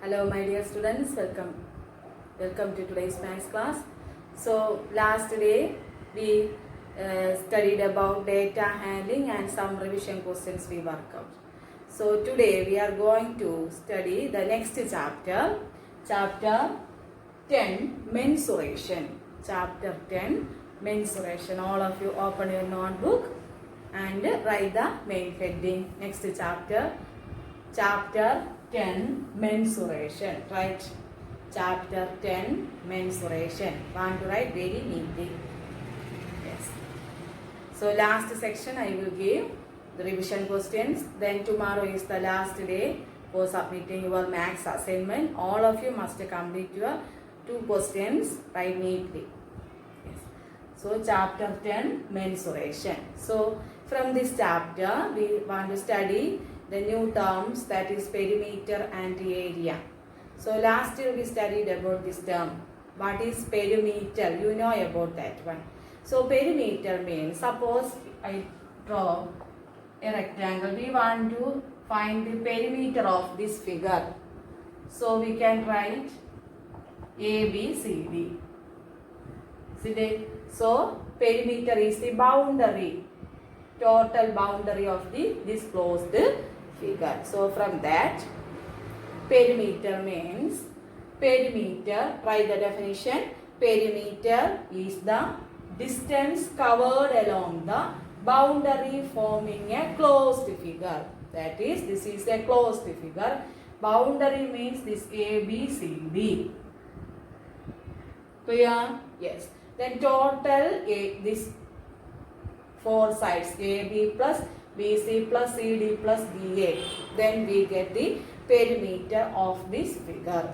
Hello my dear students, welcome to today's maths class. So last day we studied about data handling and some revision questions we worked out. So today we are going to study the next chapter, chapter 10, mensuration. Chapter 10, mensuration. All of you open your notebook and write the main heading. Next chapter 10, mensuration. Right? Chapter 10, mensuration. Want to write very neatly. Yes. So last section I will give the revision questions. Then tomorrow is the last day for submitting your maths assignment. All of you must complete your 2 questions, write neatly. Yes. So chapter 10, mensuration. So from this chapter we want to study the new terms, that is perimeter and area. So last year we studied about this term. What is perimeter? You know about that one. So perimeter means, suppose I draw a rectangle. We want to find the perimeter of this figure. So we can write A, B, C, D. See that? So perimeter is the boundary, total boundary of this closed figure. So from that, perimeter means, perimeter, write the definition. Perimeter is the distance covered along the boundary forming a closed figure. That is, this is a closed figure. Boundary means this A, B, C, D. Clear? Yes. Then total this 4 sides, AB plus BC plus CD plus DA. Then we get the perimeter of this figure.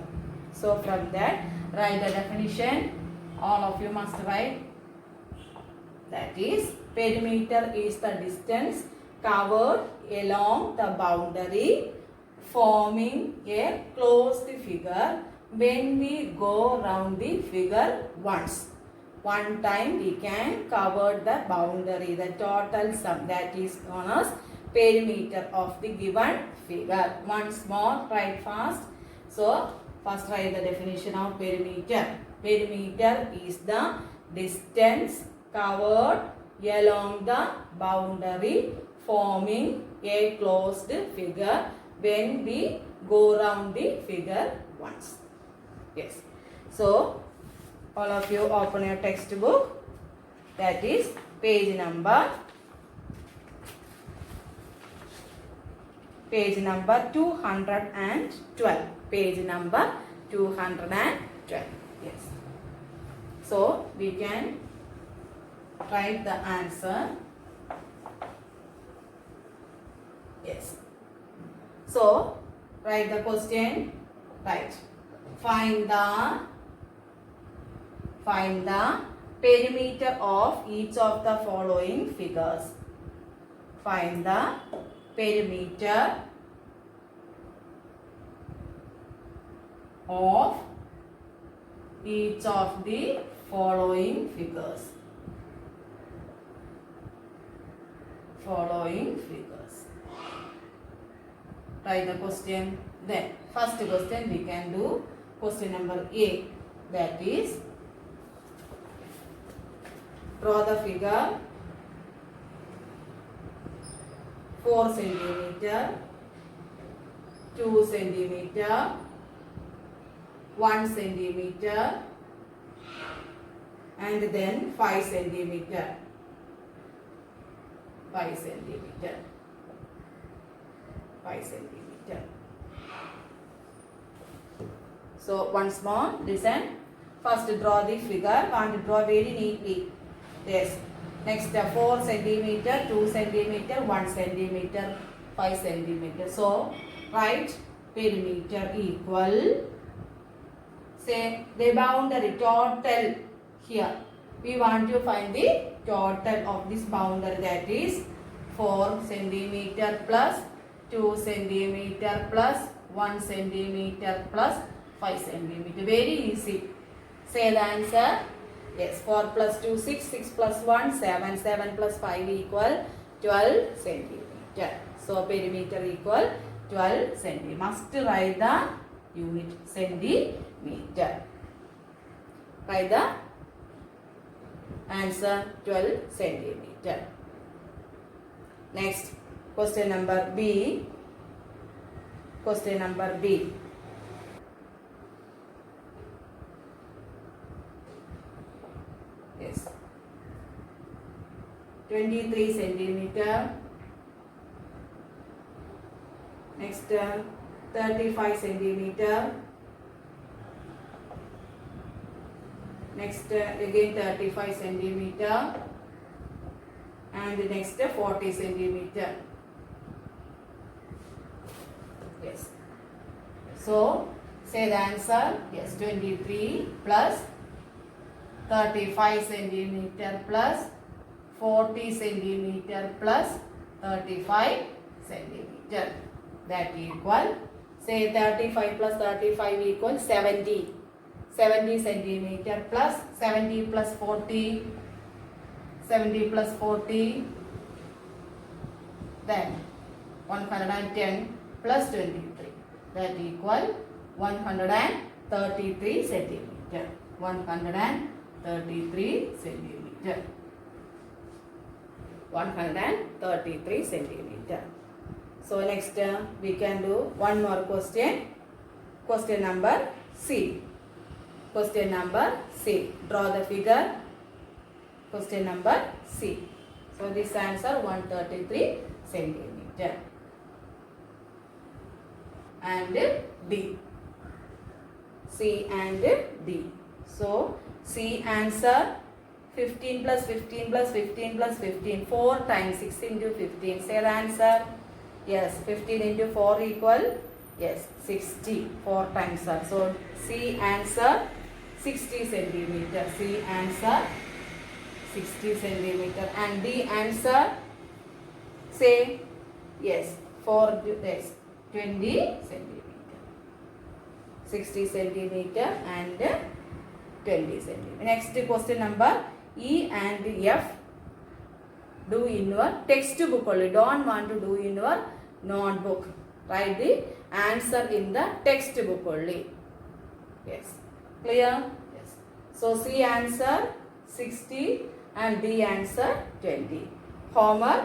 So from that, write the definition. All of you must write. That is, perimeter is the distance covered along the boundary forming a closed figure when we go round the figure once. One time we can cover the boundary, the total sum, that is known as perimeter of the given figure. Once more, write fast. So first write the definition of perimeter. Perimeter is the distance covered along the boundary forming a closed figure when we go round the figure once. Yes. So all of you open your textbook, that is page number 212. Page number 212. Yes. So we can write the answer. Yes. So write the question. Right. Find the perimeter of each of the following figures. Find the perimeter of each of the following figures. Write the question. Then first question we can do question number A, that is, draw the figure 4 centimeter, 2 centimeter, 1 centimeter, and then 5 centimeter. 5 centimeter. So once more, listen. First draw the figure. Want to draw very neatly. Yes. Next 4 centimeter, 2 centimeter, 1 centimeter, 5 centimeter. So write perimeter equal, say the boundary total here. We want to find the total of this boundary, that is 4 centimeter plus 2 centimeter plus 1 centimeter plus 5 centimeter. Very easy. Say the answer. Yes, 4 plus 2, 6, 6 plus 1, 7, 7 plus 5 equal 12 centimeter. So perimeter equal 12 centimeter. Must write the unit centimeter. Write the answer 12 centimeter. Next, question number B. Question number B. Yes. 23 centimeter. Next, 35 centimeter. Next, again 35 centimeter. And next 40 centimeter. Yes. So, say the answer. Yes, 23 plus 35 centimeter plus 40 centimeter plus 35 centimeter. That equal, say 35 plus 35 equals 70. 70 centimeter plus 70 plus 40. 70 plus 40. Then 110 plus 23. That equal 133 centimeter. 133 centimeter. 133 centimeter. So next we can do one more question. Question number C. Question number C. Draw the figure. Question number C. So this answer 133 centimeter. And D. C and D. So C answer 15 plus 15 plus 15 plus 15. 4 times 6 into 15. Say the answer. Yes, 15 into 4 equal. Yes, 60. 4 times. So C answer 60 centimeter. C answer 60 centimeter. And D answer, say, yes, 4 yes, 20 centimeter. 60 centimeter and 20 centimeter. Next question number E and F. Do in your textbook only. Don't want to do in your notebook. Write the answer in the textbook only. Yes. Clear? Yes. So C answer 60 and D answer 20. Homework.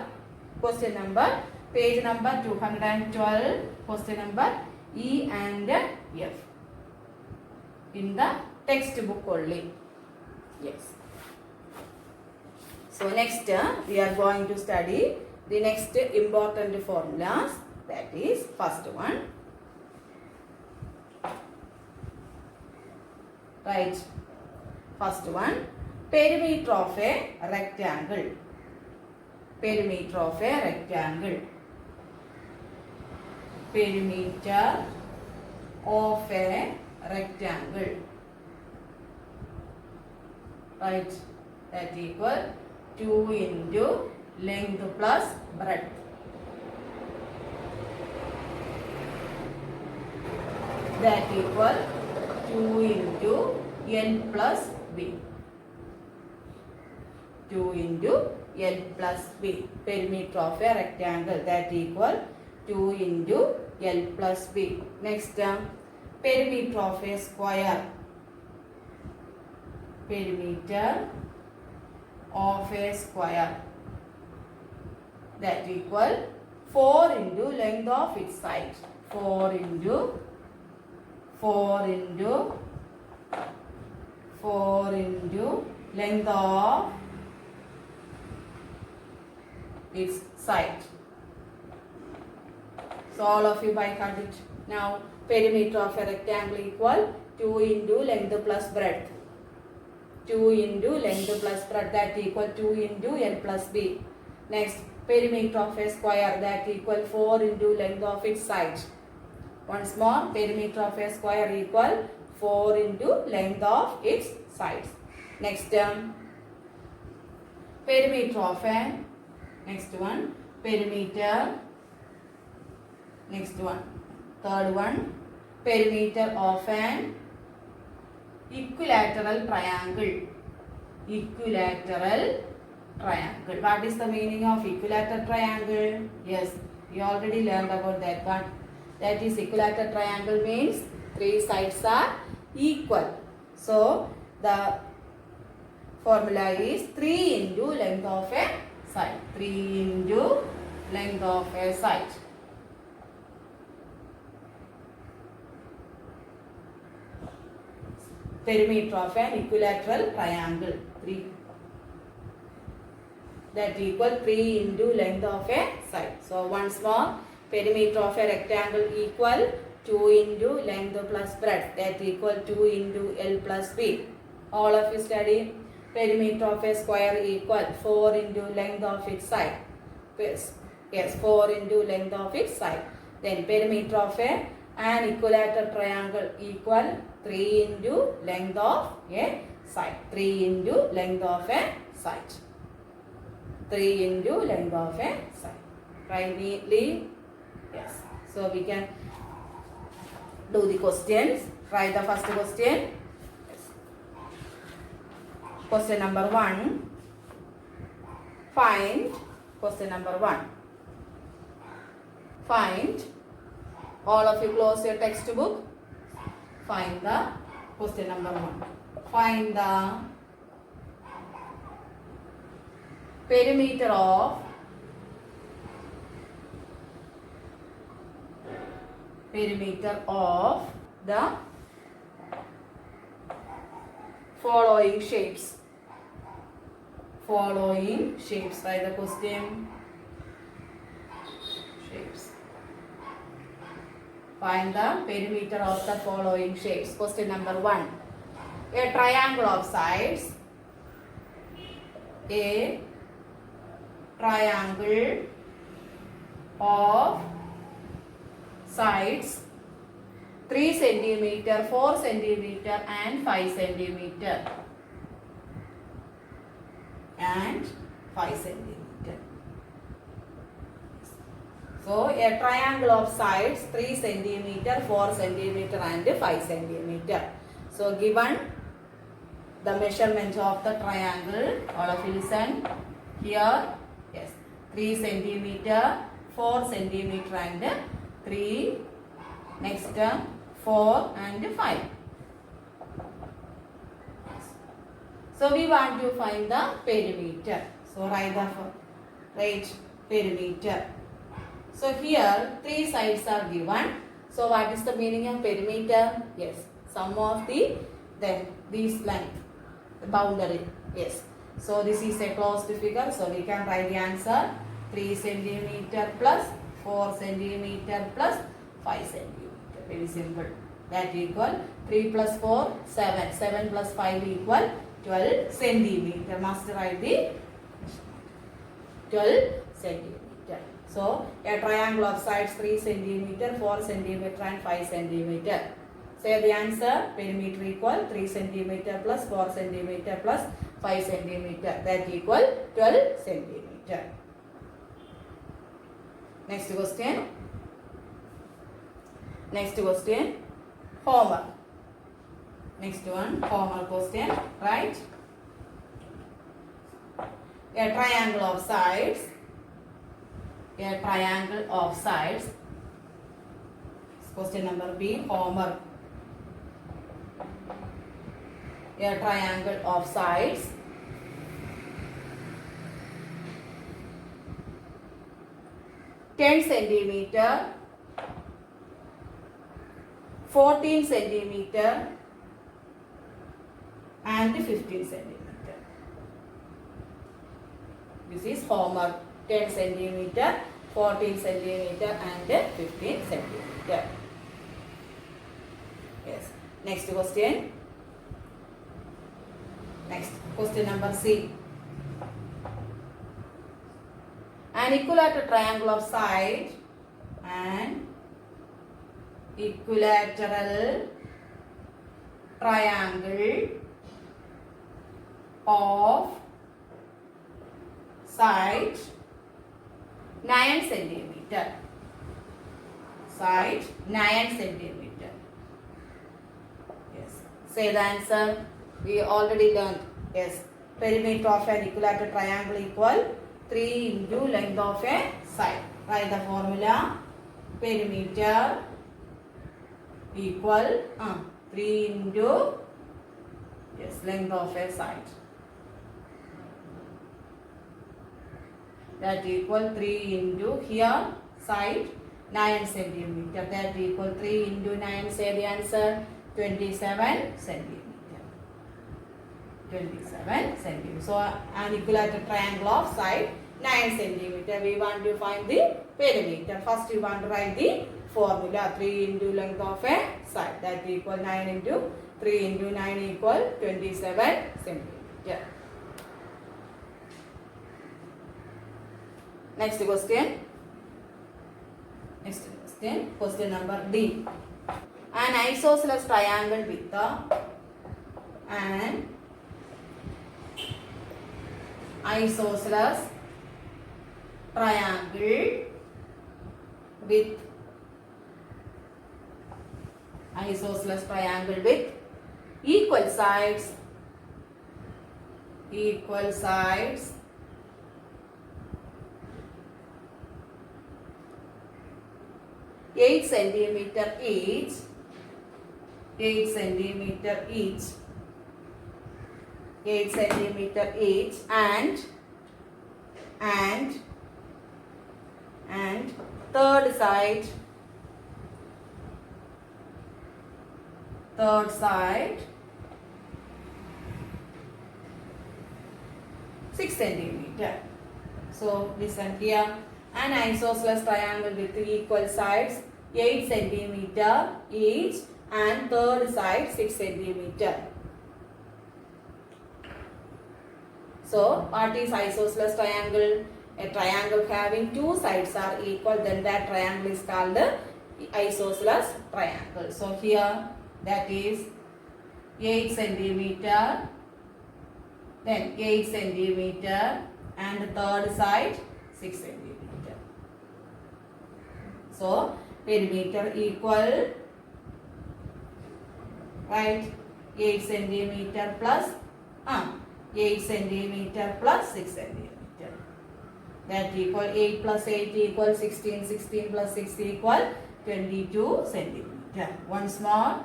Question number, page number 212. Question number E and F. In the textbook only. Yes. So next we are going to study the next important formulas. That is first one. Right. First one. Perimeter of a rectangle. Perimeter of a rectangle. Perimeter of a rectangle. Right. That equal 2 into length plus breadth. That equal 2 into L plus B. 2 into L plus B. Perimeter of a rectangle. That equal 2 into L plus B. Next term, perimeter of a square. Perimeter of a square. That equal 4 into length of its side. 4 into length of its side. So all of you by heart it. Now perimeter of a rectangle equal 2 into length plus breadth. 2 into length plus breadth, that equal 2 into L plus B. Next, perimeter of a square, that equal 4 into length of its side. Once more, perimeter of a square equal 4 into length of its sides. Next term, perimeter of a, next one, perimeter, next one, third one, perimeter of an equilateral triangle. Equilateral triangle. What is the meaning of equilateral triangle? Yes, you already learned about that one. That is, equilateral triangle means Three sides are equal. So the formula is 3 into length of a side. 3 into length of a side. Perimeter of an equilateral triangle. 3. That equal 3 into length of a side. So once more, perimeter of a rectangle equal 2 into length plus breadth. That equal 2 into L plus B. All of you study. Perimeter of a square equal 4 into length of its side. Yes, 4 into length of its side. Then perimeter of an equilateral triangle equal 3 into length of a side. 3 into length of a side. 3 into length of a side. Write neatly. Yes. So we can do the questions. Write the first question. Question number 1. Find. Question number 1. Find. All of you close your textbook. Find the question number 1. Find the perimeter of the following shapes. Following shapes. Write the question. Shapes. Find the perimeter of the following shapes. Question number 1. A triangle of sides. A triangle of sides 3 centimeter, 4 centimeter and 5 centimeter. And 5 centimeter. So a triangle of sides 3 centimeter, 4 centimeter and 5 centimeter. So given the measurement of the triangle, all of you listen here. Yes, 3 centimeter, 4 centimeter and 3. Next 4 and 5. So we want to find the perimeter. So write perimeter. So here 3 sides are given. So what is the meaning of perimeter? Yes, sum of these length, the boundary. Yes. So this is a closed figure. So we can write the answer 3 centimeter plus 4 centimeter plus 5 centimeter. Very simple. That equal 3 plus 4, 7. 7 plus 5 equal 12 centimeter. Must write the 12 centimeter. So a triangle of sides 3 centimeter, 4 centimeter and 5 centimeter. Say the answer. Perimeter equal 3 centimeter plus 4 centimeter plus 5 centimeter. That equal 12 centimeter. Next question. Next question. Homework. Next one. Homework question. Right. A triangle of sides. A triangle of sides. Question number B. Homework. A triangle of sides 10 centimeter, 14 centimeter and 15 centimeter. This is homework. 10 centimeter, 14 centimeter and 15 centimeter. Yes. Next question. Next question number C. An equilateral triangle of side and equilateral triangle of side 9 centimeter. Side 9 centimeter. Yes. Say the answer. We already learned. Yes. Perimeter of an equilateral triangle equal 3 into length of a side. Write the formula. Perimeter equal 3 into length of a side. That equal 3 into here side 9 centimeter. That equal 3 into 9. Say the answer, 27 centimeter. 27 centimeter. So an equilateral triangle of side 9 centimeter. We want to find the perimeter. First we want to write the formula. 3 into length of a side. That equal 9 into 3 into 9 equal 27 centimeter. Next question. Question number D. An isosceles triangle with an isosceles triangle with equal sides 8 centimeter each, 8 centimeter each, and third side 6 centimeter. So listen here. An isosceles triangle with equal sides 8 centimeter each and third side 6 centimeter. So what is isosceles triangle? A triangle having two sides are equal, then that triangle is called the isosceles triangle. So here that is 8 centimeter, then 8 centimeter and the third side 6 centimeter. So perimeter equal, right, 8 centimeter plus 8 centimeter plus 6 centimeter. That equal 8 plus 8 equal 16, 16 plus 6 equal 22 centimeter. Once more,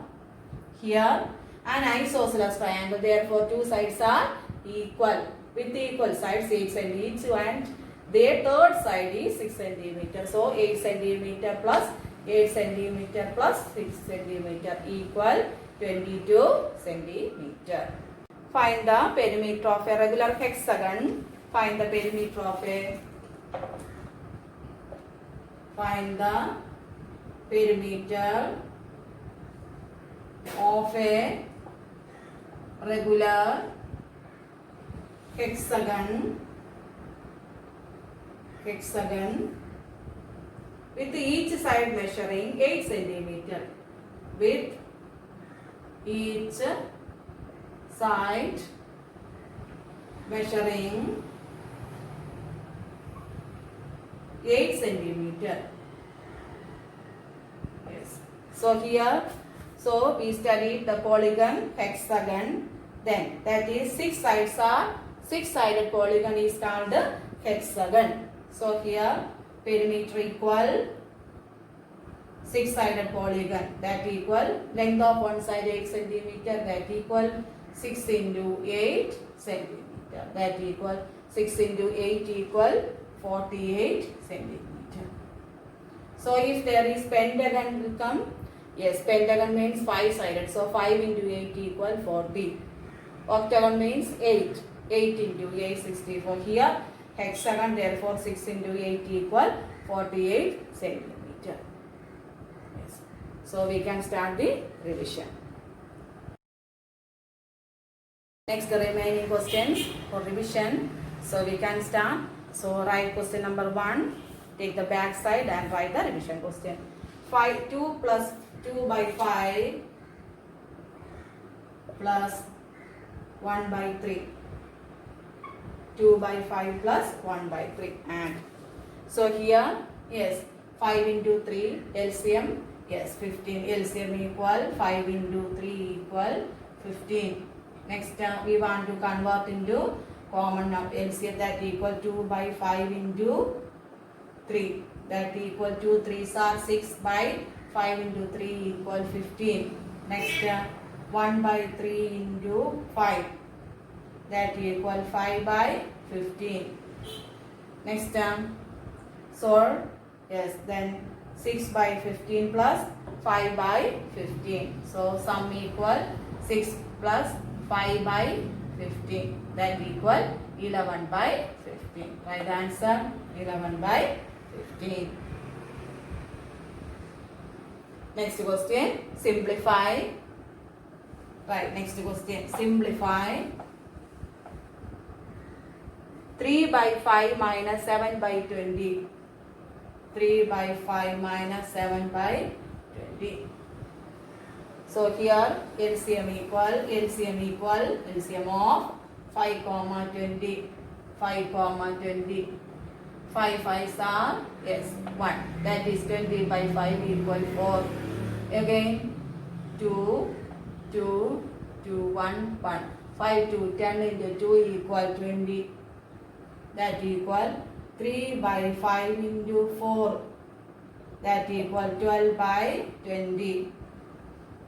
here an isosceles triangle, therefore two sides are equal. With equal sides 8 centimeter and their third side is 6 centimeter. So 8 centimeter plus 8 centimeter plus 6 centimeter equal 22 centimeter. Find the perimeter of a regular hexagon. Find the perimeter of a regular hexagon with each side measuring 8 centimeter. With each side measuring 8 centimeter. Yes. So here, so we studied the polygon hexagon. Then that is 6 sides are 6-sided polygon is called the hexagon. So here perimeter equal 6-sided polygon, that equal length of one side 8 centimeter, that equal 6 into 8 centimeter, that equal 6 into 8 equal 48 centimeter. So if there is pentagon will come, yes, pentagon means 5-sided, so 5 into 8 equal 40. Octagon means 8, 8 into 8 64. Here hexagon, therefore 6 into 8 equal 48 centimeter. Yes. So we can start the revision. Next, the remaining questions for revision. So we can start. So write question number 1. Take the back side and write the revision question. 2 plus 2 by 5 plus 1 by 3. 2 by 5 plus 1 by 3. And so here, yes, 5 into 3 LCM, yes, 15. LCM equal 5 into 3 equal 15. Next, we want to convert into common number LCM, that equal 2 by 5 into 3, that equal 2 3s are 6 by 5 into 3 equal 15. Next 1 by 3 into 5, that equal 5 by 15. Next so yes, then 6 by 15 plus 5 by 15. So sum equal 6 plus 5 by 15, that equal 11 by 15. Right answer 11 by 15. Next question, simplify. Right, next question, simplify 3 by 5 minus 7 by 20. 3 by 5 minus 7 by 20. So here LCM of 5 comma 20. 5 comma 20. 5 5s are, yes, 1. That is 20 by 5 equal 4. Again 2, 2, 2, 1, 1. 5 to 10 into 2 equal 20. That equal 3 by 5 into 4. That equal 12 by 20.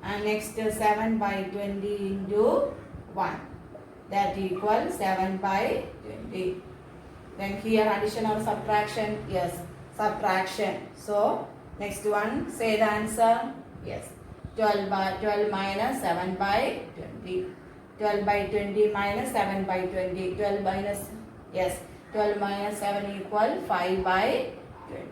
And next 7 by 20 into 1. That equal 7 by 20. Then here addition or subtraction? Yes, subtraction. So next one, say the answer. Yes, 12 minus 7 by 20. 12 by 20 minus 7 by 20. 12 minus, yes, 12 minus 7 equal 5 by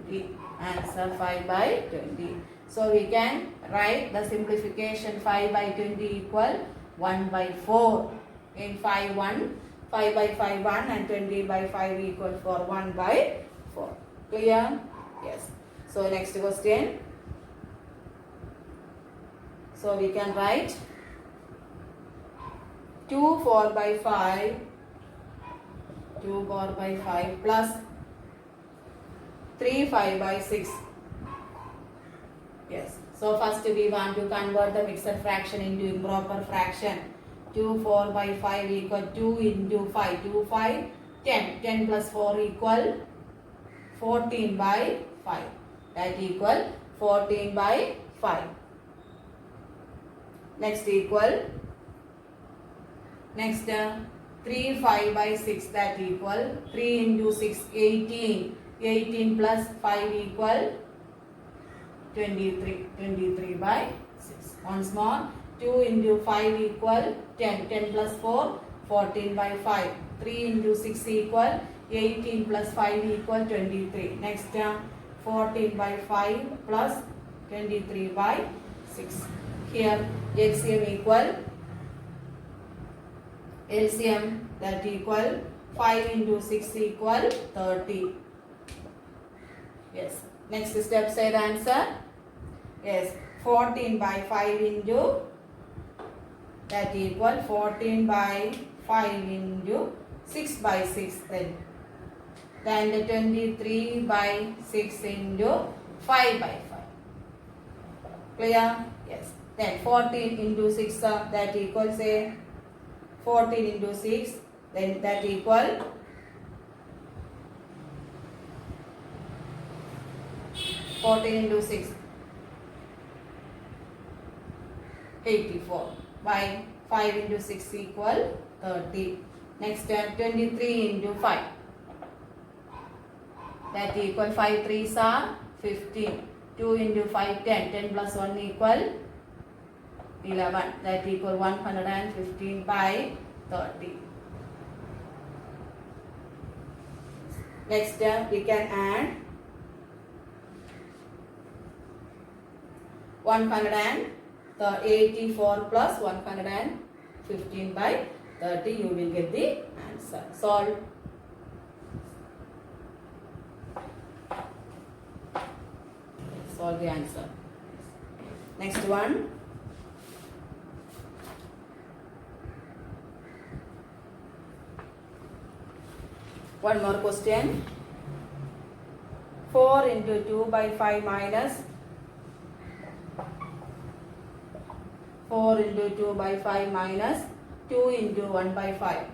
20. Answer 5 by 20. So we can write the simplification 5 by 20 equal 1 by 4. In 5 by 5 1 and 20 by 5 equal for 1 by 4. Clear? Yes. So next question. So we can write 2 4 by 5. 2 4 by 5 plus 3 5 by 6. Yes. So first we want to convert the mixed fraction into improper fraction. 2 4 by 5 equal 2 into 5. 2 5 10. 10 plus 4 equal 14 by 5. That equal 14 by 5. Next equal. Next 3 5 by 6, that equal 3 into 6 18. 18 plus 5 equal 23. 23 by 6. Once more. 2 into 5 equal 10. 10 plus 4 14 by 5. 3 into 6 equal 18 plus 5 equal 23. Next 14 by 5 plus 23 by 6. Here LCM equal. LCM that equal 5 into 6 equal 30. Yes. Next step, say the answer. Yes. 14 by 5 into, that equal 14 by 5 into 6 by 6 then. Then the 23 by 6 into 5 by 5. Clear? Yes. Then 14 into 6 that equals say 14 into 6, then that equal 14 into 6 84 by 5 into 6 equal 30. Next 23 into 5, that equal 5 3s are 15. 2 into 5 10. 10 plus 1 equal 11. That equal 115 by 30. Next we can add 184 plus 115 by 30. You will get the answer. Solve. Solve the answer. Next one. One more question. 4 into 2 by 5 minus 4 into 2 by 5 minus 2 into 1 by 5.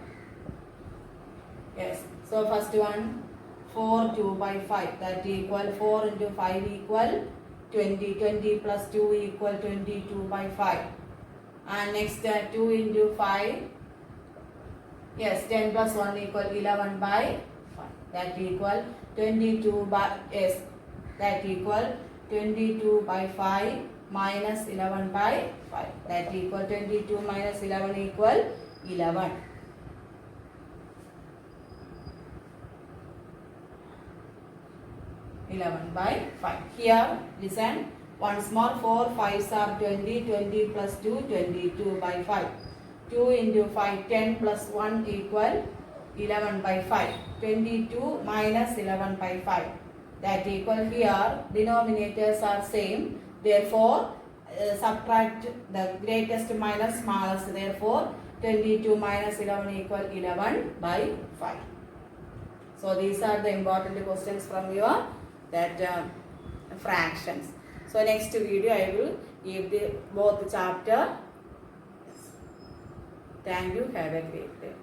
Yes. So first one 4 2 by 5, that equal 4 into 5 equal 20. 20 plus 2 equal 22 by 5. And next 2 into 5. Yes, 10 plus 1 equal 11 by 5. That equal 22 by, yes, that equal 22 by 5 minus 11 by 5. That equal 22 minus 11 equal 11. By 5. Here, listen. Once more, 4 5s are 20. 20 plus 2, 22 by 5. 2 into 5, 10 plus 1 equal 11 by 5. 22 minus 11 by 5. That equal here, denominators are same. Therefore, subtract the greatest minus smallest. Therefore, 22 minus 11 equal 11 by 5. So, these are the important questions from your fractions. So, next video I will give both chapter. Thank you. Have a great day.